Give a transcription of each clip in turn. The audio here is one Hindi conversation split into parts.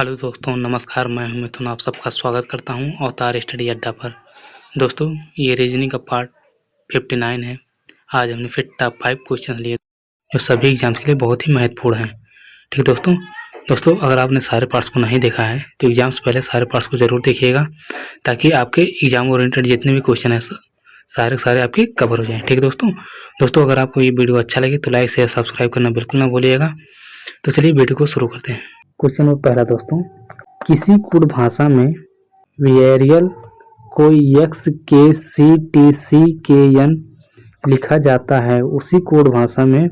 हेलो दोस्तों, नमस्कार। मैं हूं मिथुन, आप सबका स्वागत करता हूं अवतार स्टडी अड्डा पर। दोस्तों, ये रीजनिंग का पार्ट 59 है। आज हमने फिर टॉप 5 क्वेश्चन लिए जो सभी एग्जाम्स के लिए बहुत ही महत्वपूर्ण हैं। ठीक है दोस्तों, अगर आपने सारे पार्ट्स को नहीं देखा है तो एग्जाम से पहले सारे पार्ट्स को जरूर देखिएगा, ताकि आपके एग्जाम ओरिएंटेड जितने भी क्वेश्चन हैं सारे आपके कवर हो जाएँ। ठीक है दोस्तों, अगर आपको ये वीडियो अच्छा लगे तो लाइक शेयर सब्सक्राइब करना बिल्कुल ना भूलिएगा। तो चलिए वीडियो को शुरू करते हैं। क्वेश्चन नंबर पहला दोस्तों, किसी कूट भाषा में वेरिएबल को x के c t c के n लिखा जाता है, उसी कोड भाषा में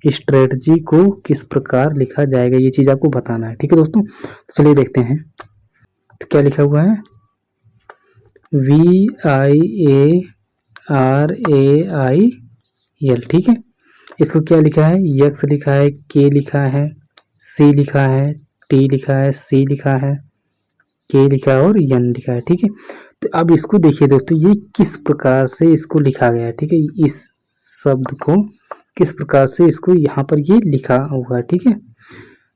स्ट्रेटजी को किस प्रकार लिखा जाएगा, ये चीज आपको बताना है। ठीक है दोस्तों, तो चलिए देखते हैं। तो क्या लिखा हुआ है, VIARAIL। ठीक है, इसको क्या लिखा है, x लिखा है, k लिखा है, c लिखा है, t लिखा है, c लिखा है, k लिखा है और n लिखा है। ठीक है, तो अब इसको देखिए दोस्तों, ये किस प्रकार से इसको लिखा गया है। ठीक है, इस शब्द को किस प्रकार से इसको यहाँ पर ये लिखा हुआ है। ठीक है,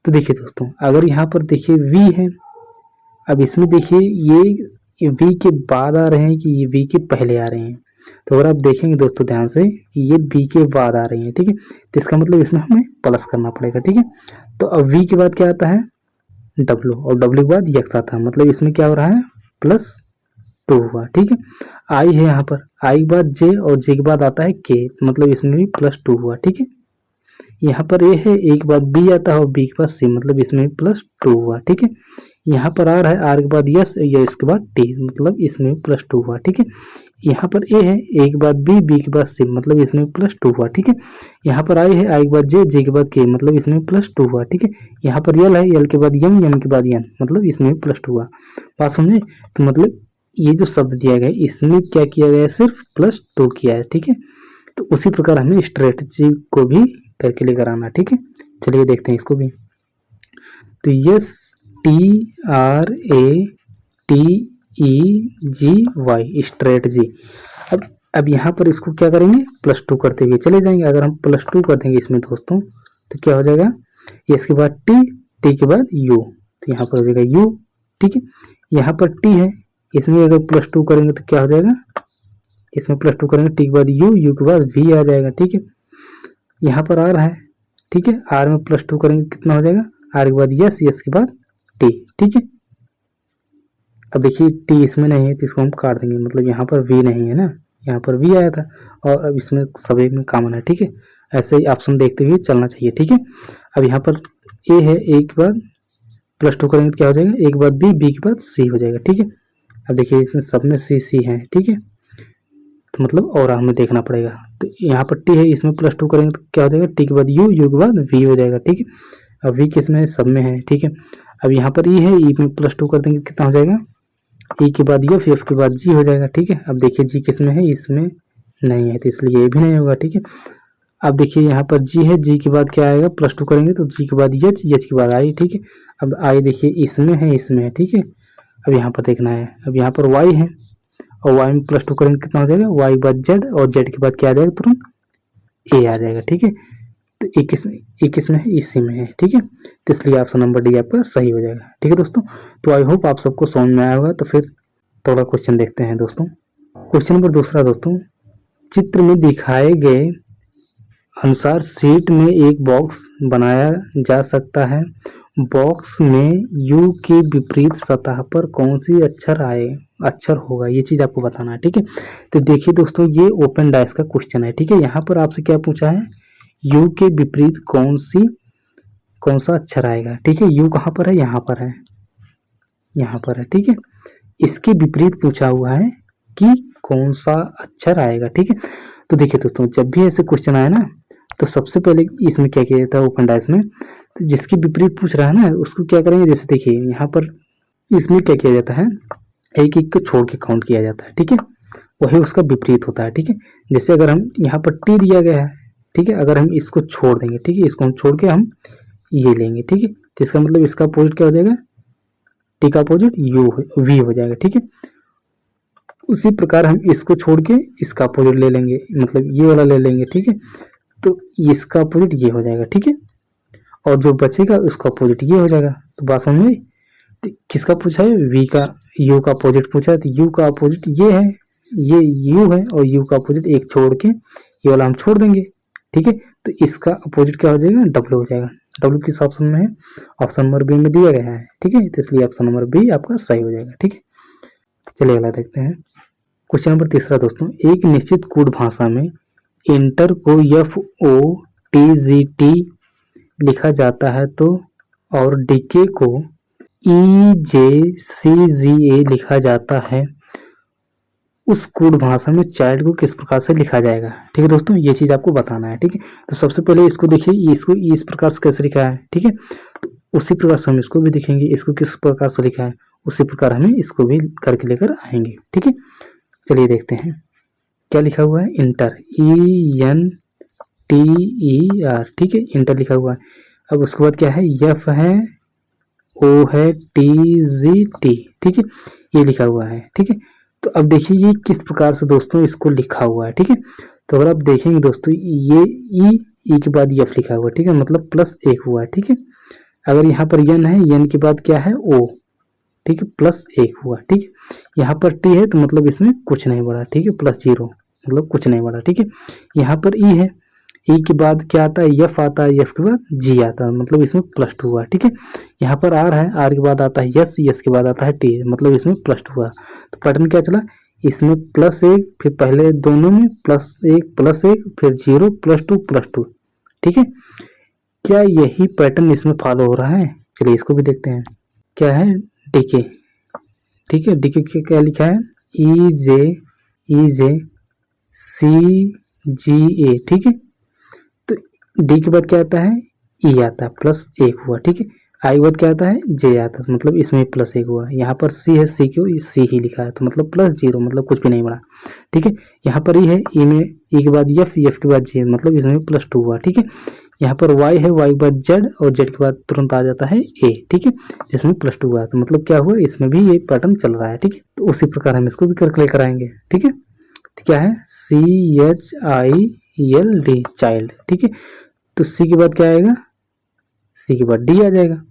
तो देखिए दोस्तों, अगर यहाँ पर देखिए v है, अब इसमें देखिए ये v के बाद आ रहे हैं कि ये v के पहले आ रहे हैं। तो अगर आप देखेंगे दोस्तों ध्यान से कि ये v के बाद आ रही है, ठीक है, तो इसका मतलब इसमें हमें प्लस करना पड़ेगा। ठीक है, तो अब v के बाद क्या आता है, w, और w के बाद x आता है, मतलब इसमें क्या हो रहा है, +2 हुआ। ठीक है, i है यहाँ पर, i के बाद j और j के बाद आता है k, मतलब इसमें भी +2 हुआ। ठीक है, यहाँ पर a है, a के बाद b आता है और b के बाद c, मतलब इसमें भी +2 हुआ। ठीक है, यहाँ पर r है, r के बाद s, s के बाद t, मतलब इसमें +2 हुआ। ठीक है, यहाँ पर a है, a के बाद b, b के बाद c, मतलब इसमें +2 हुआ। ठीक है, यहाँ पर i है, i के बाद j, j के बाद k, मतलब इसमें +2 हुआ। ठीक है, यहाँ पर l है, l के बाद m, m के बाद n, मतलब इसमें +2 हुआ। बात समझे, तो मतलब ये जो शब्द दिया गया है इसमें क्या किया गया है, सिर्फ +2 किया है। ठीक है, तो उसी प्रकार हमें स्ट्रेटजी को भी करके लेकर आना। ठीक है, चलिए देखते हैं इसको भी। तो STRATEGY स्ट्रेटजी। अब यहाँ पर इसको क्या करेंगे, +2 करते हुए चले जाएंगे। अगर हम +2 कर देंगे इसमें दोस्तों, तो क्या हो जाएगा, इसके बाद t, t के बाद u, तो यहाँ पर हो जाएगा u। ठीक है, यहाँ पर t है, इसमें अगर +2 करेंगे तो क्या हो जाएगा, इसमें +2 करेंगे, t के बाद u, u के बाद v आ जाएगा। ठीक है, यहाँ पर r है, ठीक है, r में +2 करेंगे कितना हो जाएगा, r के बाद s, s के बाद t। ठीक है, अब देखिए t इसमें नहीं है तो इसको हम काट देंगे, मतलब यहाँ पर v नहीं है ना, यहाँ पर v आया था, और अब इसमें सभी में कॉमन है। ठीक है, ऐसे ही ऑप्शन देखते हुए चलना चाहिए। ठीक है, अब यहाँ पर a है, a के बाद +2 करेंगे तो क्या हो जाएगा, a के बाद b, b के बाद c हो जाएगा। ठीक है, अब देखिए इसमें सब में c है। ठीक है, तो मतलब और हमें देखना पड़ेगा। तो यहाँ पर t है, इसमें +2 करेंगे तो क्या हो जाएगा, t के बाद u, u के बाद v हो जाएगा। ठीक है, अब v किस में है, सब में है। ठीक है, अब यहाँ पर e है, e में +2 कर देंगे कितना हो जाएगा, e के बाद f, f के बाद g हो जाएगा। ठीक है, अब देखिए g किस में है, इसमें नहीं है, तो इसलिए ये भी नहीं होगा। ठीक है, अब देखिए यहाँ पर g है, g के बाद क्या आएगा, +2 करेंगे तो g के बाद h, h के बाद i। ठीक है, अब i देखिए इसमें है, इसमें है। ठीक है, अब यहाँ पर देखना है, अब यहाँ पर y है, और y में +2 करेंगे कितना हो जाएगा, y के बाद z, और z के बाद क्या आ जाएगा, तुरंत a आ जाएगा। ठीक है, तो 21 में है, इसी में है। ठीक है, तो इसलिए ऑप्शन नंबर डी आपका सही हो जाएगा। ठीक है दोस्तों, तो आई होप आप सबको समझ में आया होगा। तो फिर थोड़ा क्वेश्चन देखते हैं दोस्तों। क्वेश्चन नंबर दूसरा दोस्तों, चित्र में दिखाए गए अनुसार शीट में एक बॉक्स बनाया जा सकता है। बॉक्स में U के विपरीत सतह पर कौन सी अक्षर होगा, ये चीज आपको बताना है। ठीक है, तो देखिए दोस्तों, ये ओपन डाइस का क्वेश्चन है। ठीक है, यहाँ पर आपसे क्या पूछा है, U के विपरीत कौन सा अक्षर आएगा। ठीक है, U कहाँ पर है, यहाँ पर है, यहाँ पर है। ठीक है, इसके विपरीत पूछा हुआ है कि कौन सा अक्षर आएगा। ठीक है, तो देखिए दोस्तों, जब भी ऐसे क्वेश्चन आए ना, तो सबसे पहले इसमें क्या किया जाता है, ओपन डाइस में, तो जिसके विपरीत पूछ रहा है ना, उसको क्या करेंगे, जैसे देखिए यहाँ पर इसमें क्या किया जाता है, एक एक को छोड़ के काउंट किया जाता है। ठीक है, वही उसका विपरीत होता है। ठीक है, जैसे अगर हम यहाँ पर टी दिया गया है, ठीक है, अगर हम इसको छोड़ देंगे, ठीक है, इसको हम छोड़ के हम ये लेंगे, ठीक है, तो इसका मतलब इसका अपोजिट क्या हो जाएगा, टी का अपोजिट वी हो जाएगा। ठीक है, उसी प्रकार हम इसको छोड़ के इसका अपोजिट ले लेंगे, मतलब ये वाला ले लेंगे। ठीक है, तो इसका अपोजिट ये हो जाएगा। ठीक है, और जो बचेगा उसका अपोजिट ये हो जाएगा। तो बात समझ में, किसका पूछा है, v का, u का अपोजिट पूछा है, तो u का अपोजिट ये है, ये u है, और u का अपोजिट एक छोड़ के ये वाला हम छोड़ देंगे, ठीक है। तो इसका अपोजिट क्या हो जाएगा, w हो जाएगा। w किस ऑप्शन में है, ऑप्शन नंबर बी में दिया गया है, ठीक है, तो इसलिए ऑप्शन नंबर बी आपका सही हो जाएगा, ठीक है। चलिए अगला देखते हैं। क्वेश्चन नंबर तीसरा दोस्तों, एक निश्चित कोड भाषा में इंटर को FOTGT लिखा जाता है तो और डीके को EJCGA लिखा जाता है, उस कोड भाषा में चाइल्ड को किस प्रकार से लिखा जाएगा, ठीक है दोस्तों, ये चीज आपको बताना है, ठीक है। तो सबसे पहले इसको देखिए, इसको इस प्रकार से कैसे लिखा है, ठीक है, तो उसी प्रकार से हम इसको भी देखेंगे, इसको किस प्रकार से लिखा है उसी प्रकार हमें इसको भी करके लेकर आएंगे, ठीक है। चलिए देखते हैं क्या लिखा हुआ है, इंटर, ENTER, ठीक है, इंटर लिखा हुआ है। अब उसके बाद क्या है, F है, O है, TGT, ठीक है, ये लिखा हुआ है, ठीक है। तो अब देखिए ये किस प्रकार से दोस्तों इसको लिखा हुआ है, ठीक है। तो अगर आप देखेंगे दोस्तों, ये ई के बाद F लिखा हुआ है, ठीक है, मतलब +1 हुआ है, ठीक है। अगर यहाँ पर N है, N के बाद क्या है, O, ठीक है, +1 हुआ, ठीक है। यहाँ पर T है तो मतलब इसमें कुछ नहीं बढ़ा, ठीक है, +0 मतलब कुछ नहीं बढ़ा, ठीक है। यहाँ पर E है, E के बाद क्या आता है, F आता है, F के बाद G आता है, मतलब इसमें +2 हुआ, ठीक है। यहाँ पर R है, R के बाद आता है S, S के बाद आता है T, मतलब इसमें +2 हुआ। तो पैटर्न क्या चला, इसमें +1, फिर पहले दोनों में +1 फिर 0 +2 ठीक है। क्या यही पैटर्न इसमें फॉलो हो रहा है, चलिए इसको भी देखते हैं। क्या है, डीके, ठीक है, डीके क्या लिखा है, EJCGA, ठीक है। तो डी के बाद क्या आता है, ई आता है, +1 हुआ, ठीक है। आई के बाद क्या आता है, जे आता है, मतलब इसमें +1 हुआ। यहाँ पर सी है, सी क्यों, सी ही लिखा है, तो मतलब +0 मतलब कुछ भी नहीं बढ़ा, ठीक है। यहाँ पर ई है, ई में ई के बाद F, F के बाद जे, मतलब इसमें +2 हुआ, ठीक है। यहाँ पर y है, y के बाद z, और z के बाद तुरंत आ जाता है a, ठीक है, जिसमें +2 हुआ, तो मतलब क्या हुआ, इसमें भी ये पैटर्न चल रहा है, ठीक है। तो उसी प्रकार हम इसको भी करके लेकर आएंगे, ठीक है। तो क्या है, CHILD, चाइल्ड, ठीक है। तो C के बाद क्या आएगा, C के बाद D आ जाएगा,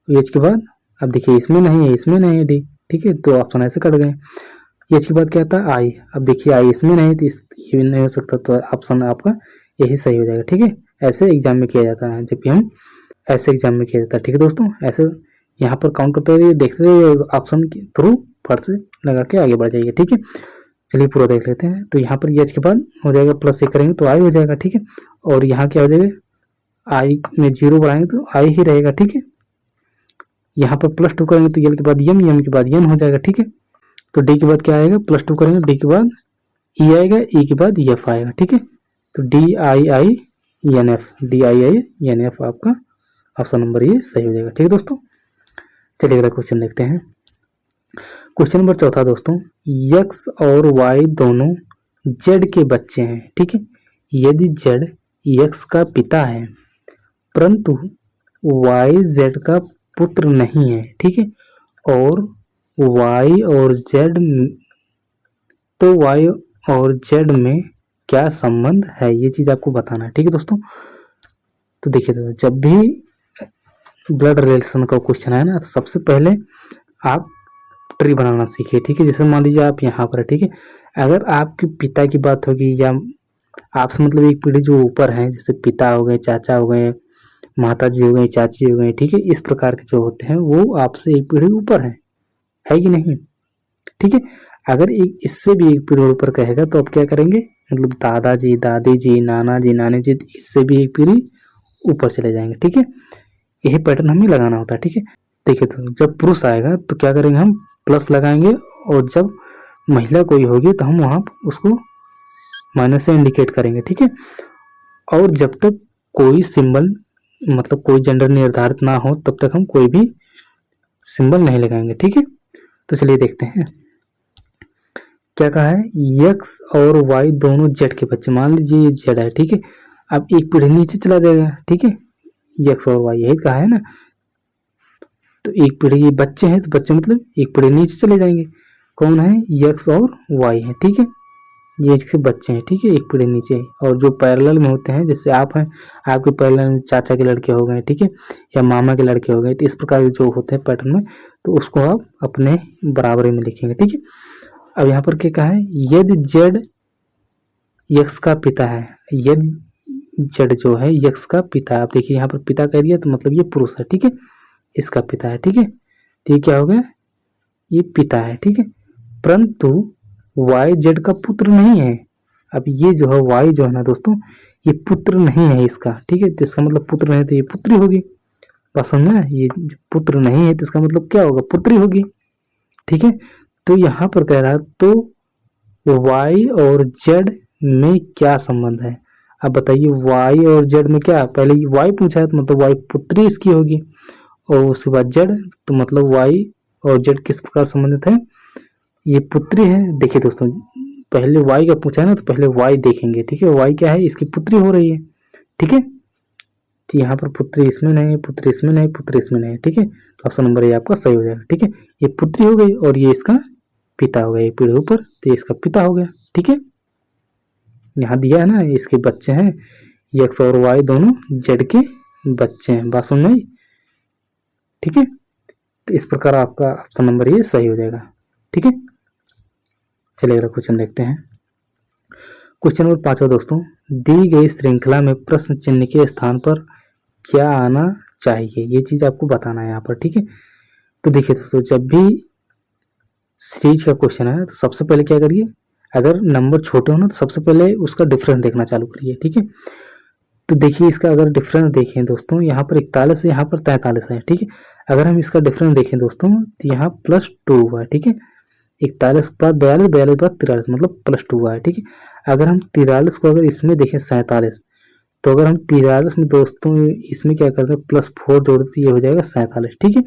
H के बाद, अब देखिए इसमें नहीं है, इसमें नहीं है D, ठीक है, तो ऑप्शन ऐसे कट गए। H के बाद क्या आता है, I, अब देखिए I इसमें नहीं, तो ये भी नहीं हो सकता, तो ऑप्शन आपका यही सही हो जाएगा, ठीक है। ऐसे एग्जाम में किया जाता है, जबकि हम ऐसे एग्जाम में किया जाता है, ठीक है दोस्तों। ऐसे यहाँ पर काउंट करते रहिए, देखते रहिए, ऑप्शन के थ्रू फट से लगा के आगे बढ़ जाइए, ठीक है। चलिए पूरा देख लेते हैं। तो यहाँ पर एच के बाद हो जाएगा +1 करेंगे तो आई हो जाएगा, ठीक है। और यहाँ क्या हो जाएगा, आई में 0 बढ़ाएंगे तो आई ही रहेगा, ठीक है। यहाँ पर +2 करेंगे तो यल के बाद यम, यम के बाद यन हो जाएगा, ठीक है। तो डी के बाद क्या आएगा, +2 करेंगे, डी के बाद ई आएगा, ई के बाद एफ आएगा, ठीक है। तो DIINF, DIINF आपका ऑप्शन नंबर ये सही हो जाएगा, ठीक है दोस्तों। चलिए अगला क्वेश्चन देखते हैं। क्वेश्चन नंबर चौथा दोस्तों, x और y दोनों z के बच्चे हैं, ठीक है। यदि z x का पिता है परंतु y z का पुत्र नहीं है, ठीक है, और y और z, तो y और z में क्या संबंध है, ये चीज आपको बताना है, ठीक है दोस्तों। तो देखिए दोस्तों, जब भी ब्लड रिलेशन का क्वेश्चन है ना, तो सबसे पहले आप ट्री बनाना सीखिए, ठीक है। जैसे मान लीजिए आप यहाँ पर है, ठीक है, अगर आपके पिता की बात होगी या आपसे मतलब एक पीढ़ी जो ऊपर है, जैसे पिता हो गए, चाचा हो गए, माता जी हो गई, चाची हो गई, ठीक है, इस प्रकार के जो होते हैं वो आपसे एक पीढ़ी ऊपर है कि नहीं, ठीक है। अगर एक इससे भी एक पीढ़ी ऊपर कहेगा तो आप क्या करेंगे, मतलब दादाजी, दादी जी, नाना जी, नानी जी, इससे भी एक पीढ़ी ऊपर चले जाएंगे, ठीक है। यही पैटर्न हमें लगाना होता है, ठीक है। देखिए तो जब पुरुष आएगा तो क्या करेंगे, हम प्लस लगाएंगे, और जब महिला कोई होगी तो हम वहां उसको माइनस से इंडिकेट करेंगे, ठीक है। और जब तक कोई सिंबल, मतलब कोई जेंडर निर्धारित ना हो, तब तक हम कोई भी सिंबल नहीं लगाएंगे, ठीक है। तो चलिए देखते हैं क्या कहा है, x और y दोनों z के बच्चे, मान लीजिए ये z है, ठीक है। अब एक पीढ़ी नीचे चला जाएगा, ठीक है, x और y यही कहा है ना, तो एक पीढ़ी ये बच्चे हैं, तो बच्चे मतलब एक पीढ़ी नीचे चले जाएंगे, कौन है, x और y है, ठीक है, ये इसके बच्चे हैं, ठीक है, एक पीढ़ी नीचे। और जो पैरेलल में होते हैं, जैसे आप हैं, आपके पैरेलल में चाचा के लड़के हो गए, ठीक है, या मामा के लड़के हो गए, तो इस प्रकार के जो होते हैं पैटर्न में, तो उसको आप अपने बराबरी में लिखेंगे, ठीक है। अब यहाँ पर क्या कहा है, यदि जेड यक्स का पिता है, यदि जेड जो है यक्स का पिता है, आप देखिए यहाँ पर पिता कह दिया तो मतलब ये पुरुष है, ठीक है, इसका पिता है, ठीक है, तो ये क्या हो गया, ये पिता है, ठीक है। परंतु वाई जेड का पुत्र नहीं है। अब ये जो है वाई जो है ना दोस्तों, ये पुत्र नहीं है इसका, ठीक है, तो इसका मतलब पुत्र नहीं तो ये पुत्री होगी। बात समझना, ये पुत्र नहीं है तो इसका मतलब क्या होगा, पुत्री होगी, ठीक है। तो यहाँ पर कह रहा है तो वाई और जेड में क्या संबंध है। अब बताइए वाई और जेड में क्या, पहले वाई पूछा है तो मतलब वाई पुत्री इसकी होगी, और उसके बाद जेड, तो मतलब वाई और जेड किस प्रकार संबंधित है, ये पुत्री है। देखिए दोस्तों, पहले वाई का पूछा है ना, तो पहले वाई देखेंगे, ठीक है, वाई क्या है, इसकी पुत्री हो रही है, ठीक है। तो यहाँ पर पुत्री इसमें नहीं, पुत्री इसमें नहीं, पुत्री इसमें नहीं, ठीक है, तो ऑप्शन नंबर ये आपका सही हो जाएगा, ठीक है। ये पुत्री हो गई और ये इसका पिता हो गया, एक पीढ़ी ऊपर, तो ये इसका पिता हो गया, ठीक है। यहाँ दिया है ना, इसके बच्चे हैं, एक्स और वाई दोनों जेड के बच्चे हैं, बात समझ में आई, ठीक है। तो इस प्रकार आपका ऑप्शन नंबर ये सही हो जाएगा, ठीक है। चलिए अगला क्वेश्चन देखते हैं। क्वेश्चन नंबर 5 दोस्तों, दी गई श्रृंखला में प्रश्न चिन्ह के स्थान पर क्या आना चाहिए, ये चीज आपको बताना है यहाँ पर, ठीक है। तो देखिए दोस्तों, जब भी सीरीज का क्वेश्चन है तो सबसे पहले क्या करिए, अगर नंबर छोटे हो ना तो सबसे पहले उसका डिफरेंस देखना चालू करिए, ठीक है। तो देखिए इसका अगर डिफरेंस देखें दोस्तों, यहाँ पर 41 है, यहाँ पर 43 है, ठीक है। अगर हम इसका डिफरेंस देखें दोस्तों, तो यहाँ +2 हुआ है, ठीक है। 41 बाद 42, 42 बाद 43, मतलब +2 हुआ है, ठीक है। अगर हम 43 को अगर इसमें देखें 47, तो अगर हम 43 में दोस्तों इसमें क्या करते हैं, +4 जोड़ देते, ये हो जाएगा 47, ठीक है।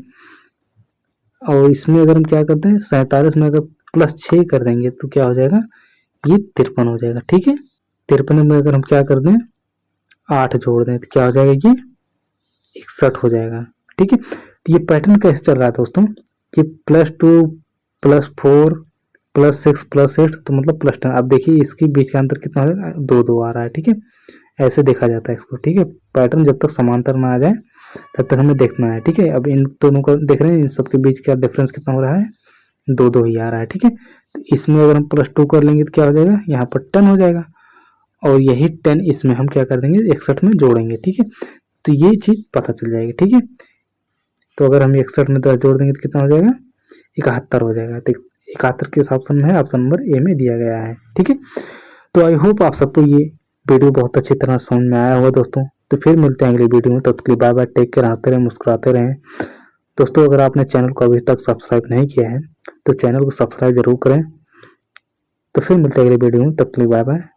और इसमें अगर हम क्या करते हैं, 47 में अगर +6 कर देंगे तो क्या हो जाएगा, ये 53 हो जाएगा, ठीक है। 53 में अगर हम क्या कर दें, 8 जोड़ दें तो क्या हो जाएगा, ये 61 हो जाएगा, ठीक है। तो ये पैटर्न कैसे चल रहा है दोस्तों, कि +2 +4 +6 +8, तो मतलब +10। अब देखिए इसके बीच का अंतर कितना हो जाएगा, 2 आ रहा है, ठीक है। ऐसे देखा जाता है इसको, ठीक है। पैटर्न जब तक समांतर ना आ जाए तब तक हमें देखना है, ठीक है। अब इन दोनों को देख रहे हैं, इन सब के बीच का डिफरेंस कितना हो रहा है, 2 ही आ रहा है, ठीक है। तो इसमें अगर हम +2 कर लेंगे तो क्या हो जाएगा, यहाँ पर 10 हो जाएगा, और यही 10 इसमें हम क्या कर देंगे, 61 में जोड़ेंगे, ठीक है। तो ये चीज पता चल जाएगी, ठीक है। तो अगर हम 61 में 10 जोड़ देंगे तो कितना हो जाएगा, 71 हो जाएगा। तो 71 किस ऑप्शन में है, ऑप्शन नंबर ए में दिया गया है, ठीक है। तो आई होप आप सबको ये वीडियो बहुत अच्छी तरह समझ में आया होगा दोस्तों। तो फिर मिलते हैं अगली वीडियो में, तब तक के लिए बाय बाय, टेक केयर, हंसते रहें, मुस्कुराते रहें। दोस्तों अगर आपने चैनल को अभी तक सब्सक्राइब नहीं किया है तो चैनल को सब्सक्राइब जरूर करें। तो फिर मिलते हैं अगली वीडियो में, तब तक के लिए बाय बाय।